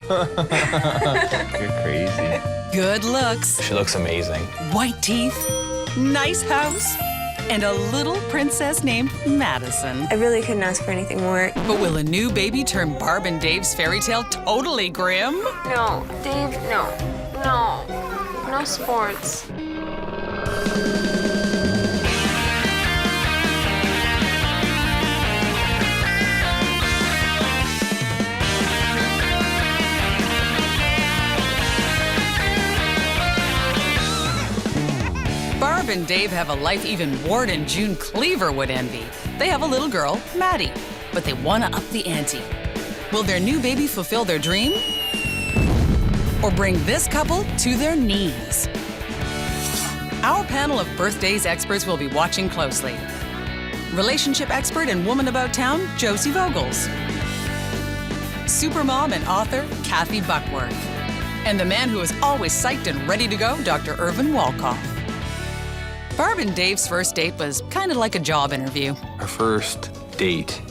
You're crazy. Good looks, She looks amazing. white teeth, nice house, and a little princess named Madison. I really couldn't ask for anything more. But will a new baby turn Barb and Dave's fairy tale totally grim? No, Dave, no. No sports. Barb and Dave have a life even Ward and June Cleaver would envy. They have a little girl, Maddie, but they want to up the ante. Will their new baby fulfill their dream? Or bring this couple to their knees? Our panel of birthdays experts will be watching closely. Relationship expert and woman about town, Josie Vogels. Supermom and author, Kathy Buckworth. And the man who is always psyched and ready to go, Dr. Irvin Walkoff. Barb and Dave's first date was kind of like a job interview. Our first date,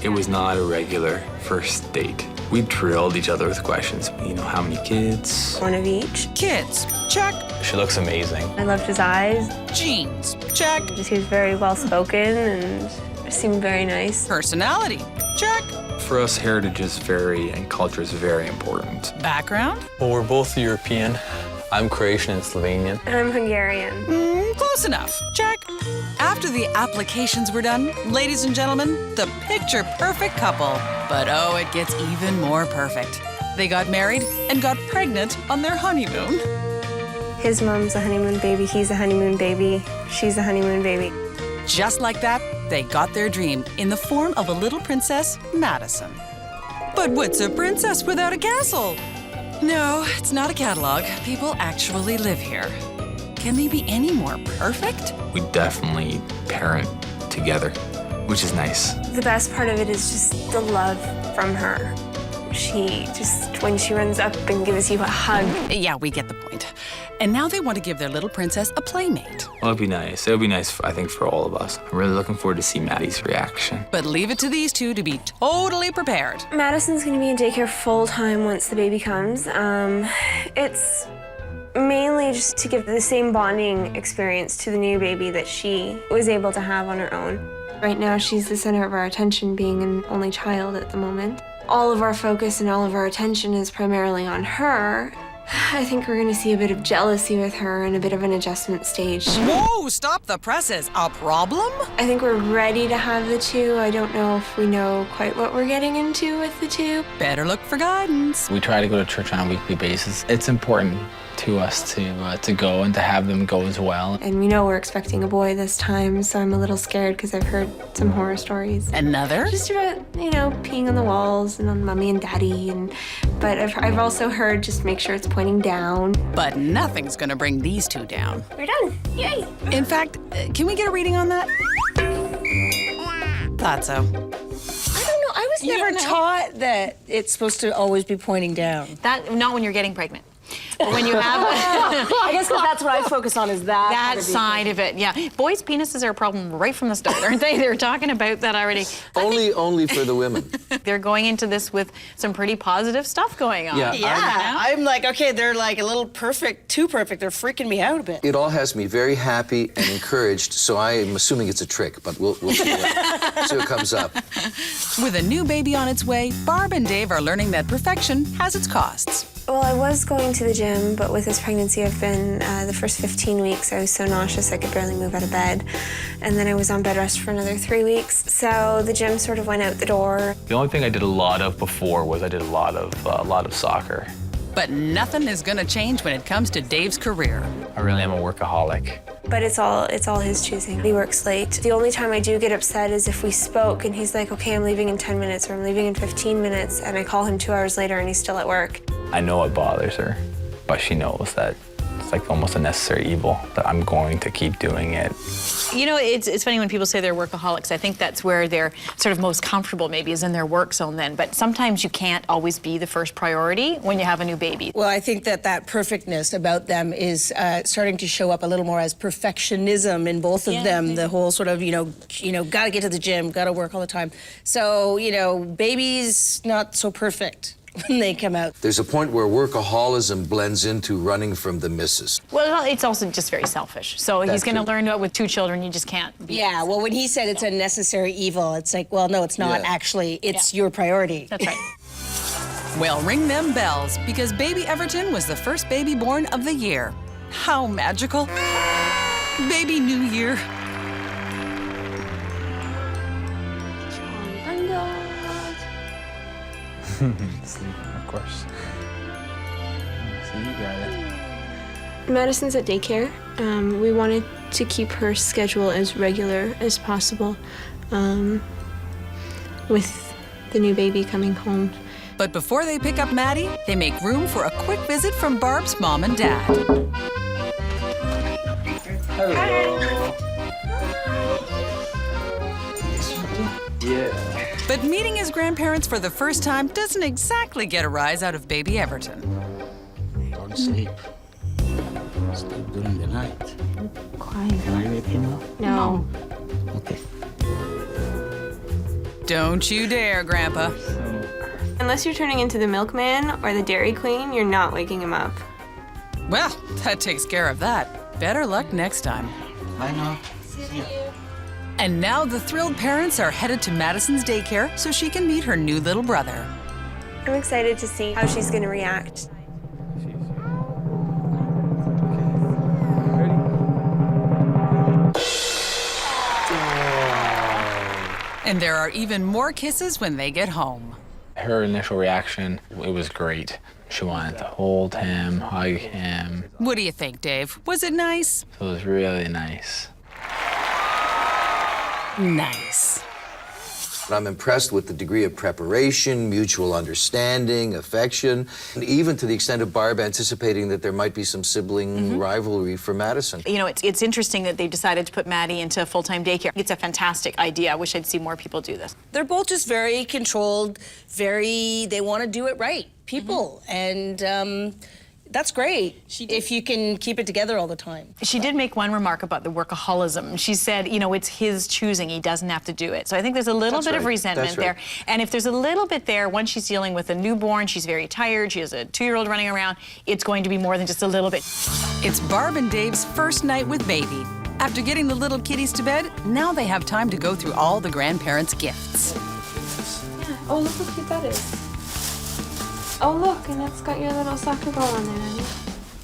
it was not a regular first date. We drilled each other with questions. You know, how many kids? One of each. Kids, check. She looks amazing. I loved his eyes. Jeans, check. He was very well spoken and seemed very nice. Personality, check. For us, heritage is and culture is very important. Background, Well, we're both European. I'm Croatian and Slovenian. And I'm Hungarian. close enough, check. After the applications were done, ladies and gentlemen, the picture-perfect couple. But oh, it gets even more perfect. They got married and got pregnant on their honeymoon. His mom's a honeymoon baby, he's a honeymoon baby, she's a honeymoon baby. Just like that, they got their dream in the form of a little princess, Madison. But what's a princess without a castle? No, it's not a catalog. People actually live here. Can they be any more perfect? We definitely parent together, which is nice. The best part of it is just the love from her. She just, when she runs up and gives you a hug. Yeah, we get the point. And now they want to give their little princess a playmate. Well, it'd be nice. It would be nice, I think, for all of us. I'm really looking forward to see Maddie's reaction. But leave it to these two to be totally prepared. Madison's gonna be in daycare full-time once the baby comes. It's mainly just to give the same bonding experience to the new baby that she was able to have on her own. Right now, she's the center of our attention, being an only child at the moment. All of our focus and all of our attention is primarily on her. I think we're gonna see a bit of jealousy with her and a bit of an adjustment stage. Whoa, stop the presses. A problem? I think we're ready to have the two. I don't know if we know quite what we're getting into with the two. Better look for guidance. We try to go to church on a weekly basis. It's important to us to go and to have them go as well. And we know we're expecting a boy this time, so I'm a little scared because I've heard some horror stories. Another? Just about, you know, peeing on the walls and on mommy and daddy. But I've also heard just make sure it's pointing down. But nothing's gonna bring these two down. We're done. Yay. In fact, can we get a reading on that? Thought so. I don't know. I was never taught that it's supposed to always be pointing down. That not when you're getting pregnant. But when you have I guess because that's what I focus on is that side of it, yeah. Boys' penises are a problem right from the start, aren't they? They're talking about that already. Only for the women. They're going into this with some pretty positive stuff going on. Yeah, I'm like, okay, they're like a little perfect, too perfect. They're freaking me out a bit. It all has me very happy and encouraged, so I am assuming it's a trick, but we'll see what comes up. With a new baby on its way, Barb and Dave are learning that perfection has its costs. Well, I was going to the gym, but with this pregnancy, I've been, the first 15 weeks, I was so nauseous I could barely move out of bed. And then I was on bed rest for another 3 weeks. So the gym sort of went out the door. The only thing I did a lot of before was I did a lot of soccer. But nothing is gonna change when it comes to Dave's career. I really am a workaholic. But it's all his choosing. He works late. The only time I do get upset is if we spoke and he's like, okay, I'm leaving in 10 minutes or I'm leaving in 15 minutes, and I call him 2 hours later and he's still at work. I know it bothers her, but she knows that it's like almost a necessary evil, that I'm going to keep doing it. You know, it's funny when people say they're workaholics. I think that's where they're sort of most comfortable, maybe, is in their work zone then. But sometimes you can't always be the first priority when you have a new baby. Well, I think that perfectness about them is starting to show up a little more as perfectionism in both of them. The whole sort of, you know, gotta get to the gym, gotta work all the time. So, you know, baby's not so perfect. when they come out. There's a point where workaholism blends into running from the missus. Well, it's also just very selfish. So he's going to learn that with 2 children, you just can't be. Yeah, well, when he said it's a necessary evil, it's like, well, no, it's not actually. It's your priority. That's right. Well, ring them bells, because baby Everton was the first baby born of the year. How magical. Baby New Year. Sleep, of course. So you got it. Madison's at daycare. We wanted to keep her schedule as regular as possible with the new baby coming home. But before they pick up Maddie, they make room for a quick visit from Barb's mom and dad. Yeah. But meeting his grandparents for the first time doesn't exactly get a rise out of baby Everton. Don't sleep. Sleep during the night. Quiet. Can I wake him up? No. Okay. Don't you dare, Grandpa. Unless you're turning into the milkman or the Dairy Queen, you're not waking him up. Well, that takes care of that. Better luck next time. I know. And now the thrilled parents are headed to Madison's daycare so she can meet her new little brother. I'm excited to see how she's going to react. And there are even more kisses when they get home. Her initial reaction, it was great. She wanted to hold him, hug him. What do you think, Dave? Was it nice? So it was really nice. Nice. And I'm impressed with the degree of preparation, mutual understanding, affection, and even to the extent of Barb anticipating that there might be some sibling rivalry for Madison. You know, it's interesting that they decided to put Maddie into full-time daycare. It's a fantastic idea. I wish I'd see more people do this. They're both just very controlled, they want to do it right people. And that's great if you can keep it together all the time. She did make one remark about the workaholism. She said, you know, it's his choosing. He doesn't have to do it. So I think there's a little bit of resentment there. And if there's a little bit there, when she's dealing with a newborn, she's very tired, she has a 2-year-old running around, it's going to be more than just a little bit. It's Barb and Dave's first night with baby. After getting the little kitties to bed, now they have time to go through all the grandparents' gifts. Yeah. Oh, look how cute that is. Oh, look, and it's got your little soccer ball on there, honey.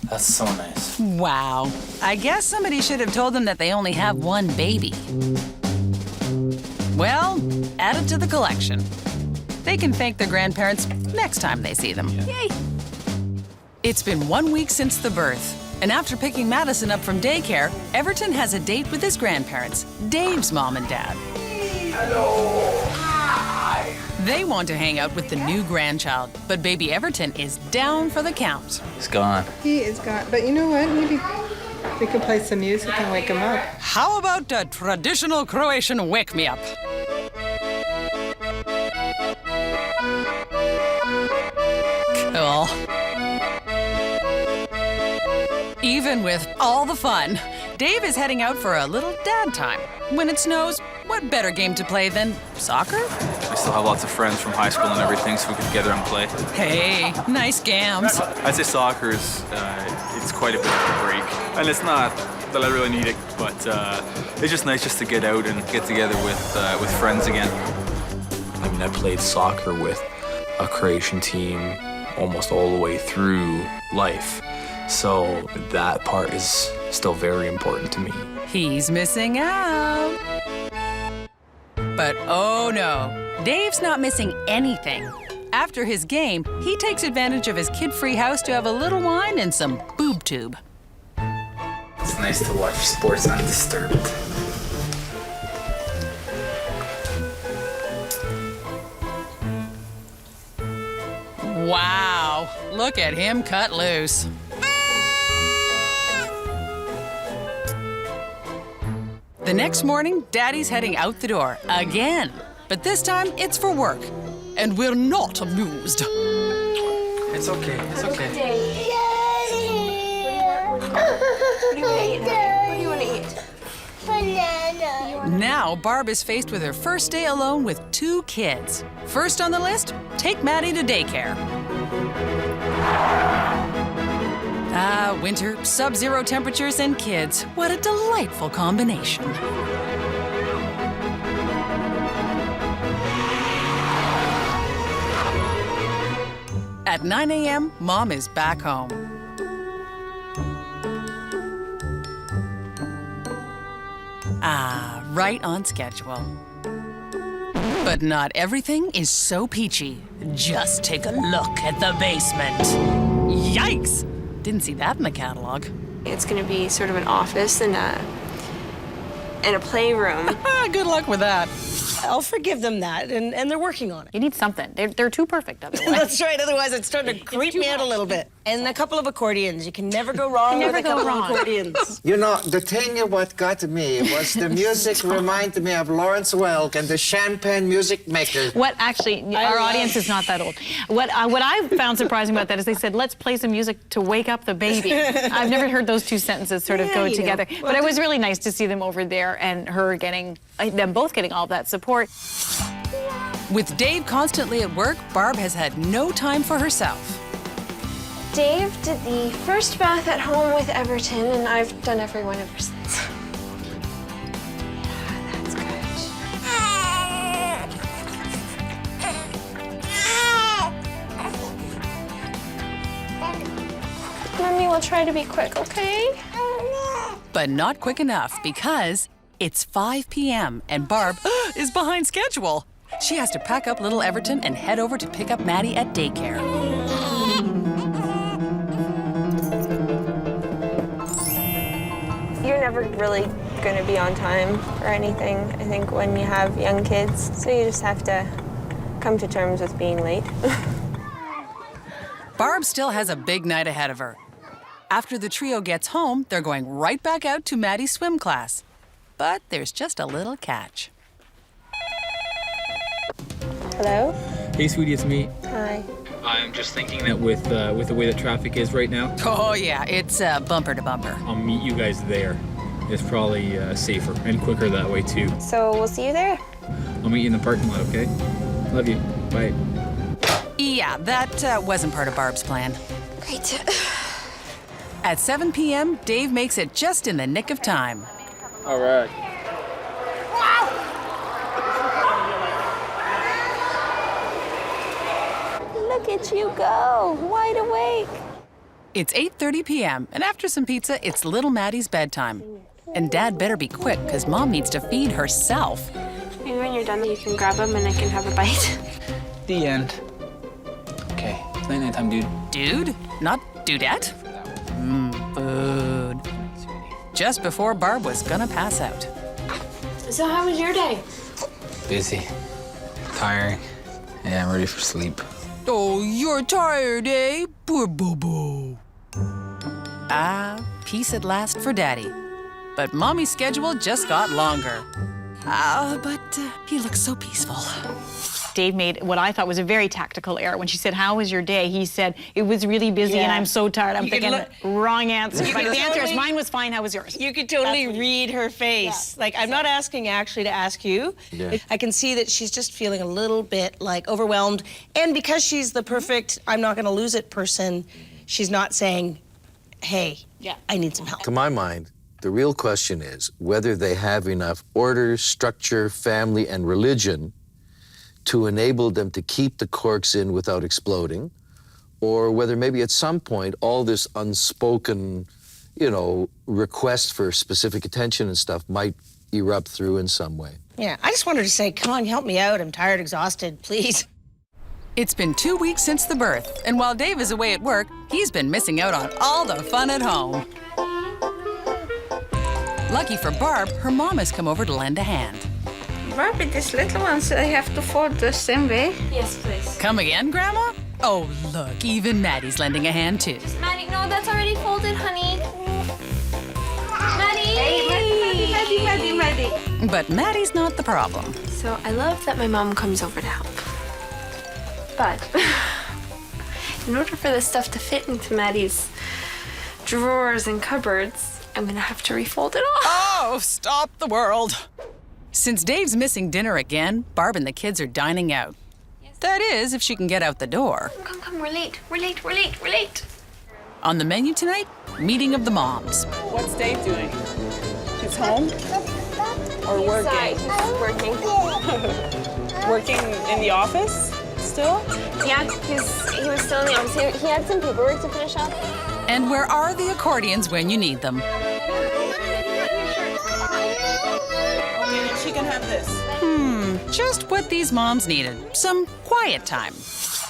That's so nice. Wow. I guess somebody should have told them that they only have one baby. Well, add it to the collection. They can thank their grandparents next time they see them. Yay! It's been 1 week since the birth, and after picking Madison up from daycare, Everton has a date with his grandparents, Dave's mom and dad. Hello. They want to hang out with the new grandchild, but baby Everton is down for the count. He's gone. He is gone. But you know what? Maybe we could play some music and wake him up. How about a traditional Croatian wake-me-up? Cool. Even with all the fun, Dave is heading out for a little dad time. When it snows, what better game to play than soccer? I still have lots of friends from high school and everything, so we could get together and play. Hey, nice gams. I'd say soccer is it's quite a bit of a break. And it's not that I really need it, but it's just nice just to get out and get together with friends again. I mean, I played soccer with a Croatian team almost all the way through life. So that part is still very important to me. He's missing out. But oh no, Dave's not missing anything. After his game, he takes advantage of his kid-free house to have a little wine and some boob tube. It's nice to watch sports undisturbed. Wow, look at him cut loose. The next morning, Daddy's heading out the door again. But this time, it's for work. And we're not amused. It's okay, it's okay. What do you want to eat? Banana. Now, Barb is faced with her first day alone with 2 kids. First on the list, take Maddie to daycare. Ah, winter, sub-zero temperatures, and kids. What a delightful combination. At 9 a.m., Mom is back home. Ah, right on schedule. But not everything is so peachy. Just take a look at the basement. Yikes! Didn't see that in the catalog. It's going to be sort of an office and a playroom. Good luck with that. I'll forgive them that, and they're working on it. You need something. They're too perfect otherwise. That's right, otherwise it's starting to creep me out a little bit. And a couple of accordions. You can never go wrong with a couple of accordions. You know, the thing what got me was the music reminded me of Lawrence Welk and the Champagne music maker. What actually, our audience is not that old. What I found surprising about that is they said, let's play some music to wake up the baby. I've never heard those two sentences sort of go together. Well, but it was really nice to see them over there and her getting, them both getting all of that support. With Dave constantly at work, Barb has had no time for herself. Dave did the first bath at home with Everton, and I've done every one ever since. That's good. Mommy will try to be quick, okay? But not quick enough because it's 5 p.m. and Barb is behind schedule. She has to pack up little Everton and head over to pick up Maddie at daycare. You're never really going to be on time for anything, I think, when you have young kids. So you just have to come to terms with being late. Barb still has a big night ahead of her. After the trio gets home, they're going right back out to Maddie's swim class. But there's just a little catch. Hello? Hey, sweetie, it's me. Hi. I'm just thinking that with the way that traffic is right now, Oh, yeah, it's bumper to bumper. I'll meet you guys there. It's probably safer and quicker that way, too. So we'll see you there. I'll meet you in the parking lot, okay? Love you. Bye. Yeah, that wasn't part of Barb's plan. Great. At 7 p.m., Dave makes it just in the nick of time. All right. Look at you go, wide awake. It's 8:30 p.m., and after some pizza, it's little Maddie's bedtime. And Dad better be quick, because Mom needs to feed herself. Maybe when you're done, you can grab them and I can have a bite. The end. Okay, it's night time, dude. Dude? Not dudette? Food. Just before Barb was gonna pass out. So how was your day? Busy. Tiring. Yeah, I'm ready for sleep. Oh, you're tired, eh? Poor boo-boo. Ah, peace at last for Daddy. But Mommy's schedule just got longer. But he looks so peaceful. Dave made what I thought was a very tactical error. When she said, how was your day? He said, it was really busy and I'm so tired. I'm thinking, wrong answer. But the answer is, mine was fine, how was yours? You could totally read her face. Yeah. Like, I'm not asking actually to ask you. Yeah. I can see that she's just feeling a little bit, like, overwhelmed. And because she's the perfect, I'm not gonna lose it person, she's not saying, hey, I need some help. To my mind, the real question is whether they have enough order, structure, family, and religion to enable them to keep the corks in without exploding, or whether maybe at some point all this unspoken, request for specific attention and stuff might erupt through in some way. Yeah, I just wanted to say, come on, help me out. I'm tired, exhausted, please. It's been 2 weeks since the birth, and while Dave is away at work, he's been missing out on all the fun at home. Lucky for Barb, her mom has come over to lend a hand. Barbie, these little ones, I have to fold the same way. Yes, please. Come again, Grandma? Oh, look, even Maddie's lending a hand, too. Maddie, no, that's already folded, honey. Maddie! Hey, Maddie. But Maddie's not the problem. So I love that my mom comes over to help. But in order for this stuff to fit into Maddie's drawers and cupboards, I'm gonna have to refold it all. Oh, stop the world. Since Dave's missing dinner again, Barb and the kids are dining out. That is, if she can get out the door. Come, we're late. We're late. On the menu tonight, meeting of the moms. What's Dave doing? He's home? Or working? He's working. Working in the office still? Yeah, he was still in the office. He had some paperwork to finish up. And where are the accordions when you need them? Okay, she can have this. Just what these moms needed. Some quiet time.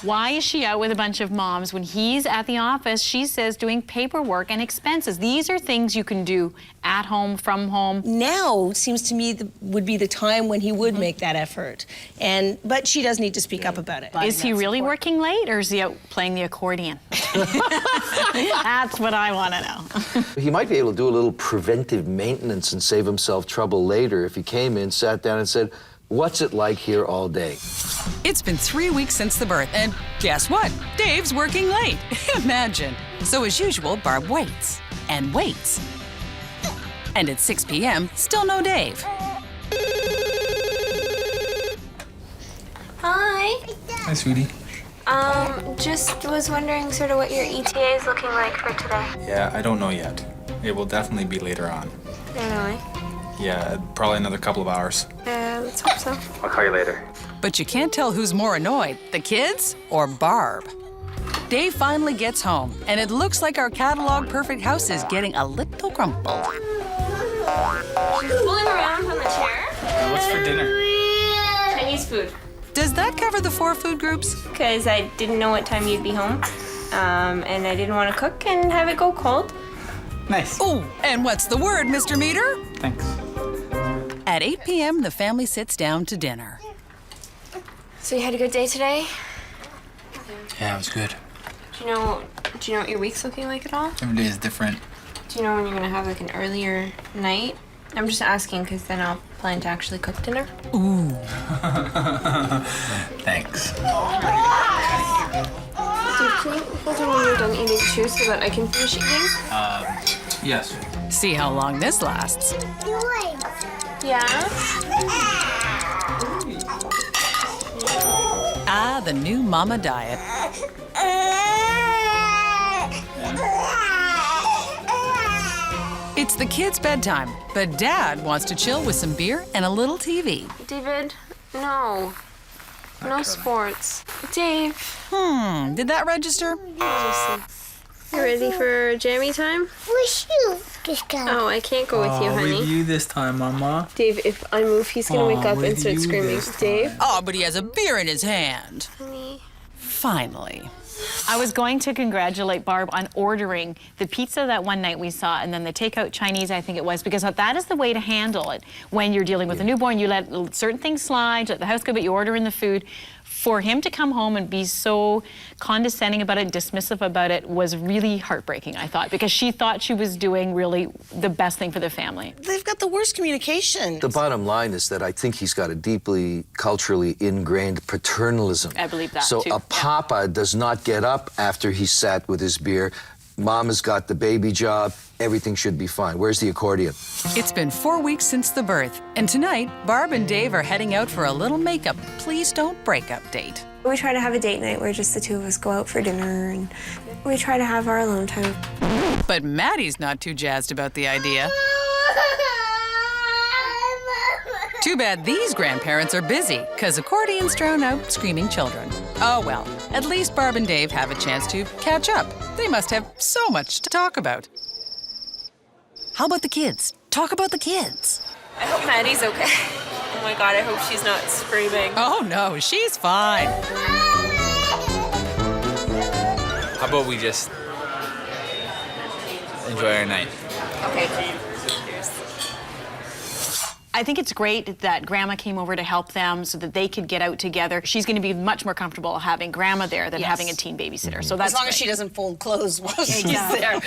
Why is she out with a bunch of moms when he's at the office, she says, doing paperwork and expenses? These are things you can do at home, from home. Now seems to me would be the time when he would make that effort. But she does need to speak up about it. Is he really working late, or is he out playing the accordion? That's what I want to know. He might be able to do a little preventive maintenance and save himself trouble later if he came in, sat down and said, "What's it like here all day?" It's been 3 weeks since the birth, and guess what? Dave's working late. Imagine. So as usual, Barb waits and waits. And at 6 p.m., still no Dave. Hi. Hi, sweetie. Just was wondering sort of what your ETA is looking like for today. Yeah, I don't know yet. It will definitely be later on. Really? Yeah, probably another couple of hours. Let's hope so. I'll call you later. But you can't tell who's more annoyed, the kids or Barb. Dave finally gets home, and it looks like our catalog perfect house is getting a little crumpled. Fooling around on the chair? What's for dinner? Chinese food. Does that cover the 4 food groups? Because I didn't know what time you'd be home, and I didn't want to cook and have it go cold. Nice. Oh, and what's the word, Mr. Meter? Thanks. At 8 p.m., the family sits down to dinner. So you had a good day today? Yeah, it was good. Do you know what your week's looking like at all? Every day is different. Do you know when you're gonna have like an earlier night? I'm just asking because then I'll plan to actually cook dinner. Ooh. Thanks. Dude, can you hold on when you're done eating too so that I can finish eating? Yes. See how long this lasts. Yeah? Ah, the new mama diet. It's the kids' bedtime, but Dad wants to chill with some beer and a little TV. David, no. No sports. Dave. Did that register? You ready for jammy time? Oh, I can't go with you, honey. With you this time, Mama. Dave, if I move, he's gonna wake up and start screaming. Dave? Oh, but he has a beer in his hand. Honey. Finally. I was going to congratulate Barb on ordering the pizza that one night we saw, and then the takeout Chinese, I think it was, because that is the way to handle it. When you're dealing with a newborn, you let certain things slide, let the house go, but you order in the food. For him to come home and be so condescending about it, dismissive about it, was really heartbreaking, I thought, because she thought she was doing really the best thing for the family. They've got the worst communication. The bottom line is that I think he's got a deeply culturally ingrained paternalism. I believe that, so too. So a papa does not get up after he's sat with his beer. Mama's got the baby job. Everything should be fine. Where's the accordion? It's been 4 weeks since the birth, and tonight, Barb and Dave are heading out for a little makeup please don't break up date. We try to have a date night where just the two of us go out for dinner, and we try to have our alone time. But Maddie's not too jazzed about the idea. Too bad these grandparents are busy, because accordions drown out screaming children. Oh well, at least Barb and Dave have a chance to catch up. They must have so much to talk about. How about the kids? Talk about the kids. I hope Maddie's okay. Oh my God, I hope she's not screaming. Oh no, she's fine. How about we just enjoy our night? Okay. I think it's great that Grandma came over to help them so that they could get out together. She's going to be much more comfortable having Grandma there than having a teen babysitter. So that's as long as she doesn't fold clothes while she's there.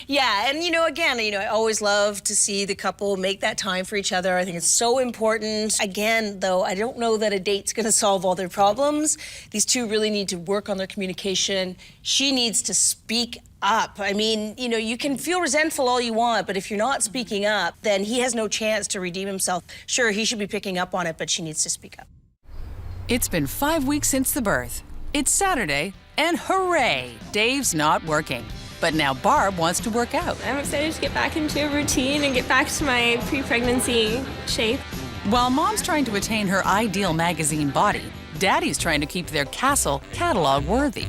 Yeah, and again, I always love to see the couple make that time for each other. I think it's so important. Again, though, I don't know that a date's going to solve all their problems. These two really need to work on their communication. She needs to speak up. I mean, you can feel resentful all you want, but if you're not speaking up, then he has no chance to redeem himself. Sure, he should be picking up on it, but she needs to speak up. It's been 5 weeks since the birth. It's Saturday, and hooray, Dave's not working. But now Barb wants to work out. I'm excited to get back into a routine and get back to my pre-pregnancy shape. While Mom's trying to attain her ideal magazine body, Daddy's trying to keep their castle catalog worthy.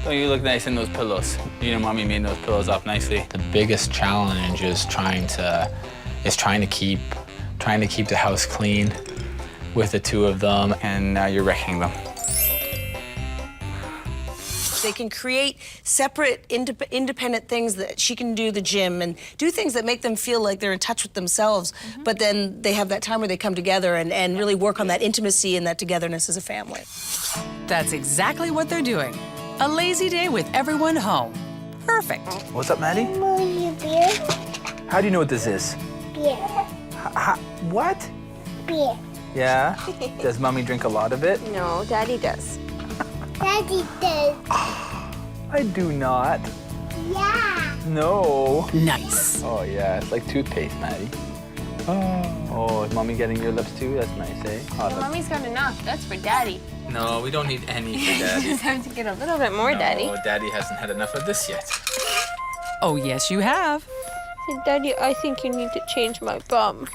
Oh, you look nice in those pillows. You know, Mommy made those pillows up nicely. The biggest challenge is trying to keep the house clean with the two of them. And now you're wrecking them. They can create separate, independent things that she can do the gym and do things that make them feel like they're in touch with themselves. But then they have that time where they come together and really work on that intimacy and that togetherness as a family. That's exactly what they're doing. A lazy day with everyone home. Perfect. What's up, Maddie? Beer. How do you know what this is? Beer. What? Beer. Yeah? Does Mommy drink a lot of it? No, Daddy does. Daddy does. I do not. Yeah. No. Nice. Oh, yeah, it's like toothpaste, Maddie. Oh, is Mommy getting your lips too? That's nice, eh? Oh, Mommy's got enough. That's for Daddy. No, we don't need any for Daddy. Just have to get a little bit more, Daddy. No, Daddy hasn't had enough of this yet. Oh, yes, you have. Daddy, I think you need to change my bum.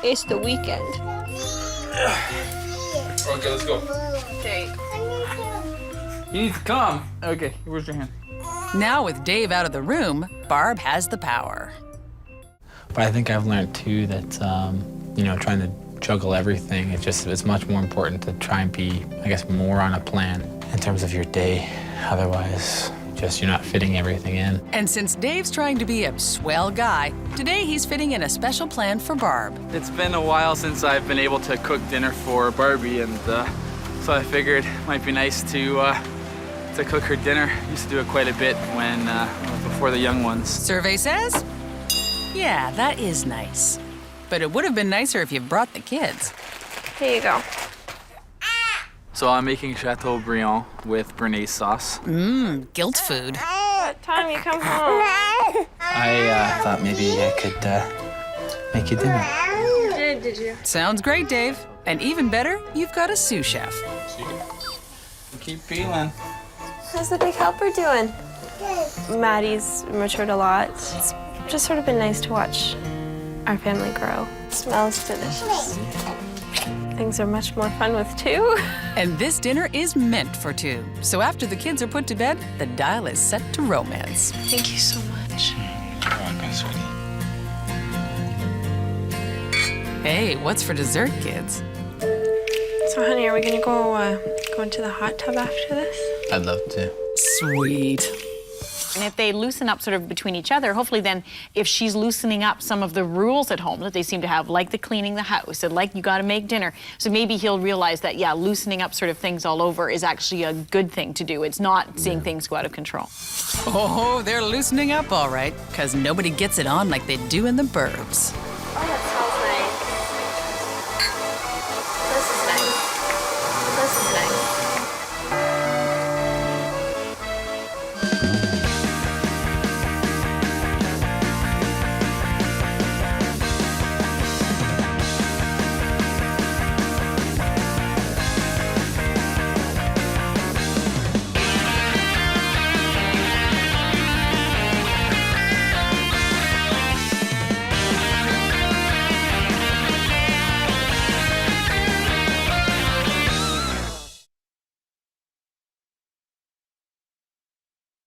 It's the weekend. Okay, let's go. Jake. You need to come. Okay, where's your hand? Now with Dave out of the room, Barb has the power. But I think I've learned too that, you know, trying to juggle everything, it's much more important to try and be, I guess, more on a plan in terms of your day. Otherwise, just you're not fitting everything in. And since Dave's trying to be a swell guy, today he's fitting in a special plan for Barb. It's been a while since I've been able to cook dinner for Barbie, and so I figured it might be nice to cook her dinner. Used to do it quite a bit when before the young ones. Survey says, yeah, that is nice. But it would have been nicer if you brought the kids. Here you go. So I'm making Chateaubriand with Béarnaise sauce. Guilt food. What time you come home? I thought maybe I could make you dinner. Did you? Sounds great, Dave. And even better, you've got a sous chef. Keep feeling. How's the big helper doing? Good. Maddie's matured a lot. It's just sort of been nice to watch our family grow. It smells delicious. Things are much more fun with two. And this dinner is meant for two. So after the kids are put to bed, the dial is set to romance. Thank you so much. You're welcome, sweetie. Hey, what's for dessert, kids? So, honey, are we gonna go into the hot tub after this? I'd love to. Sweet. And if they loosen up sort of between each other, hopefully then if she's loosening up some of the rules at home that they seem to have, like the cleaning the house and like you got to make dinner, so maybe he'll realize that, yeah, loosening up sort of things all over is actually a good thing to do. It's not seeing things go out of control. Oh, they're loosening up all right, because nobody gets it on like they do in the burbs.